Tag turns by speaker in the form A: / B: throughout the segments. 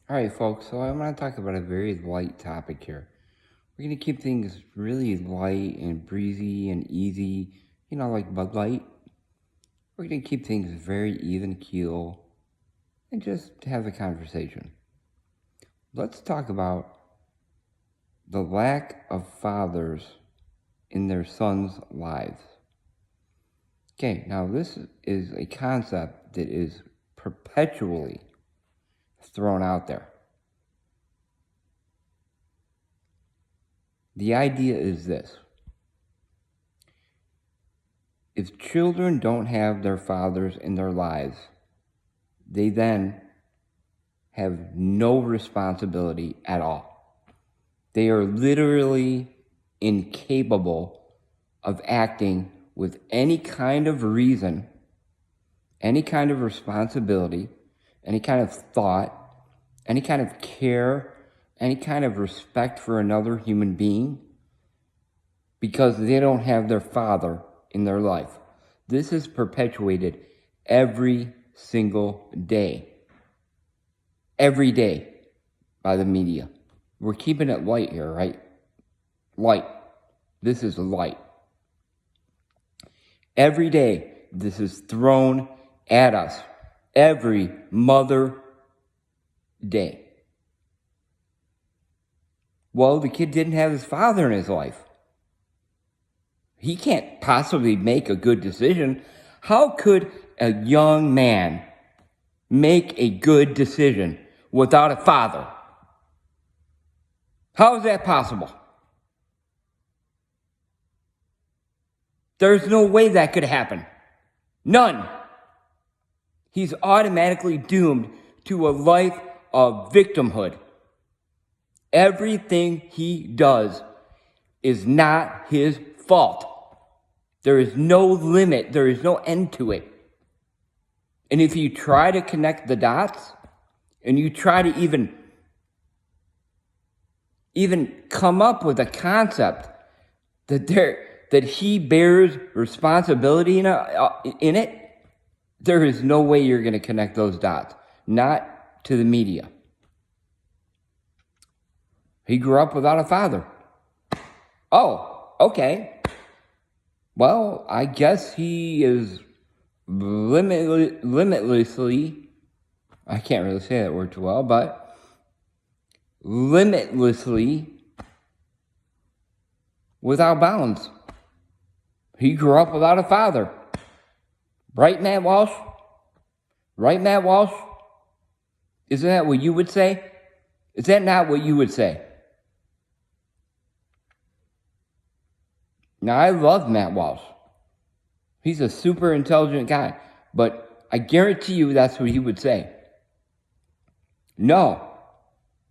A: All right, folks, so I want to talk about a very light topic here. We're going to keep things really light and breezy and easy, like Bud Light. We're going to keep things very even keel and just have a conversation. Let's talk about the lack of fathers in their sons' lives. Okay, now this is a concept that is perpetually thrown out there. The idea is this: if children don't have their fathers in their lives, they then have no responsibility at all. They are literally incapable of acting with any kind of reason, any kind of responsibility, any kind of thought, any kind of care, any kind of respect for another human being, because they don't have their father in their life. This is perpetuated every single day. Every day by the media. We're keeping it light here, right? Light. This is light. Every day this is thrown at us. Every mother day. Well, the kid didn't have his father in his life. He can't possibly make a good decision. How could a young man make a good decision without a father? How is that possible? There's no way that could happen. None. He's automatically doomed to a life of victimhood. Everything he does is not his fault. There is no limit. There is no end to it. And if you try to connect the dots, and you try to even come up with a concept that he bears responsibility in it, there is no way you're going to connect those dots. Not to the media. He grew up without a father. Oh, okay. Well, I guess he is limitlessly, I can't really say that word too well, but limitlessly without bounds. He grew up without a father. Right, Matt Walsh? Right, Matt Walsh? Isn't that what you would say? Is that not what you would say? Now, I love Matt Walsh. He's a super intelligent guy, but I guarantee you that's what he would say. No,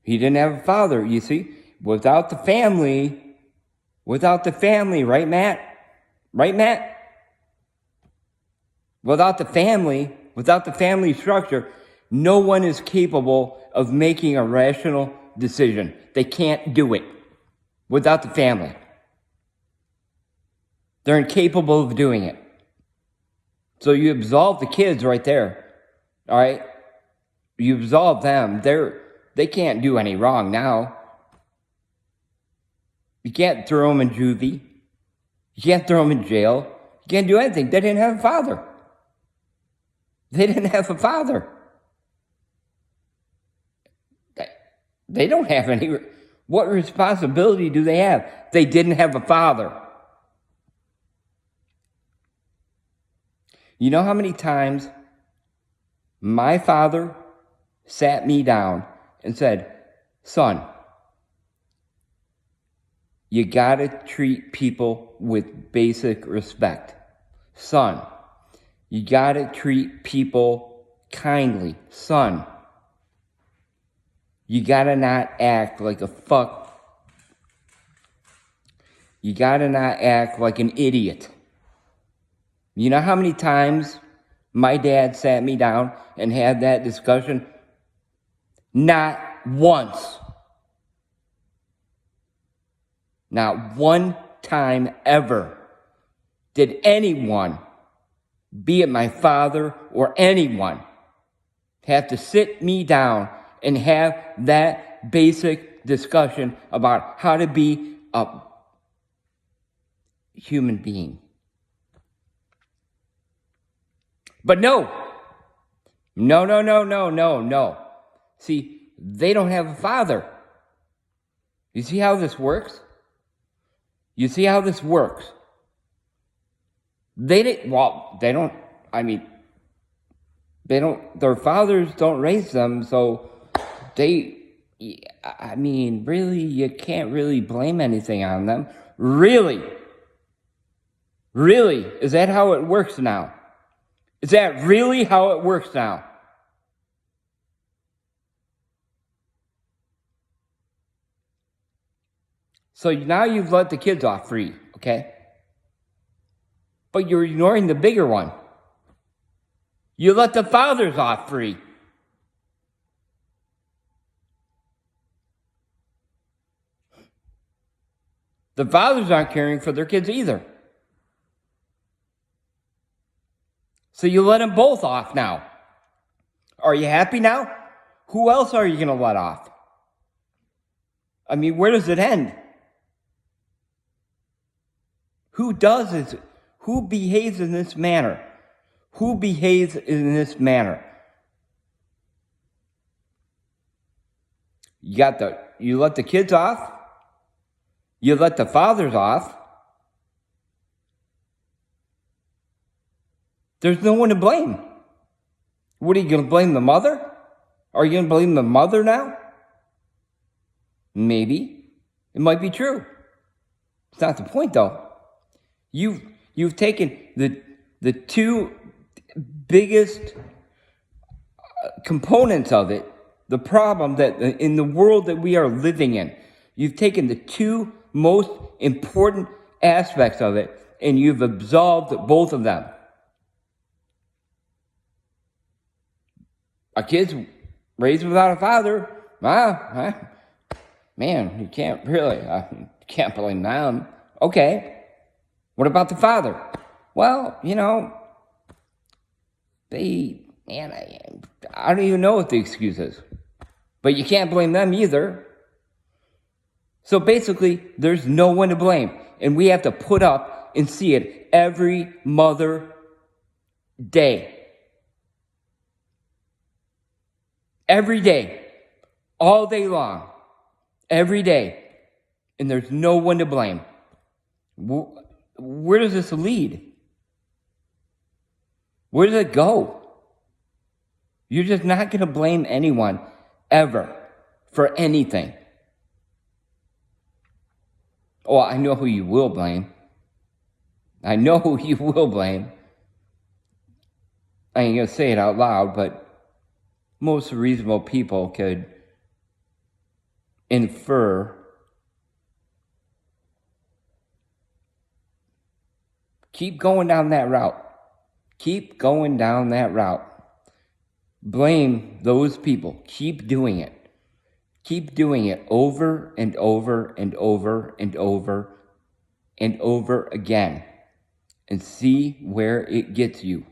A: he didn't have a father, you see. Without the family, right, Matt? Right, Matt? Without the family structure, no one is capable of making a rational decision. They can't do it without the family. They're incapable of doing it. So you absolve the kids right there. All right? You absolve them. They can't do any wrong now. You can't throw them in juvie. You can't throw them in jail. You can't do anything. They didn't have a father. They didn't have a father. They don't have any. What responsibility do they have? They didn't have a father. You know how many times my father sat me down and said, "Son, you gotta treat people with basic respect. Son, you gotta treat people kindly. Son, you gotta not act like a fuck. You gotta not act like an idiot." You know how many times my dad sat me down and had that discussion? Not once. Not one time ever did anyone, be it my father or anyone, have to sit me down and have that basic discussion about how to be a human being. But no. See, they don't have a father. You see how this works? Their fathers don't raise them, so really, you can't really blame anything on them. Really? Is that how it works now? Is that really how it works now? So now you've let the kids off free, okay? But you're ignoring the bigger one. You let the fathers off free. The fathers aren't caring for their kids either. So you let them both off now. Are you happy now? Who else are you going to let off? I mean, where does it end? Who does this? Who behaves in this manner? You let the kids off. You let the fathers off. There's no one to blame. What, are you going to blame the mother? Are you going to blame the mother now? Maybe. It might be true. It's not the point, though. You've taken the two biggest components of it, the problem that in the world that we are living in, you've taken the two most important aspects of it and you've absolved both of them. A kid's raised without a father, man, you can't blame them. Okay. What about the father? Well, I don't even know what the excuse is. But you can't blame them either. So basically, there's no one to blame. And we have to put up and see it every mother day. Every day. All day long. Every day. And there's no one to blame. Where does this lead? Where does it go? You're just not going to blame anyone ever for anything. Oh, I know who you will blame. I ain't going to say it out loud, but most reasonable people could infer. Keep going down that route. Blame those people. Keep doing it. Keep doing it over and over and over and over and over again. And see where it gets you.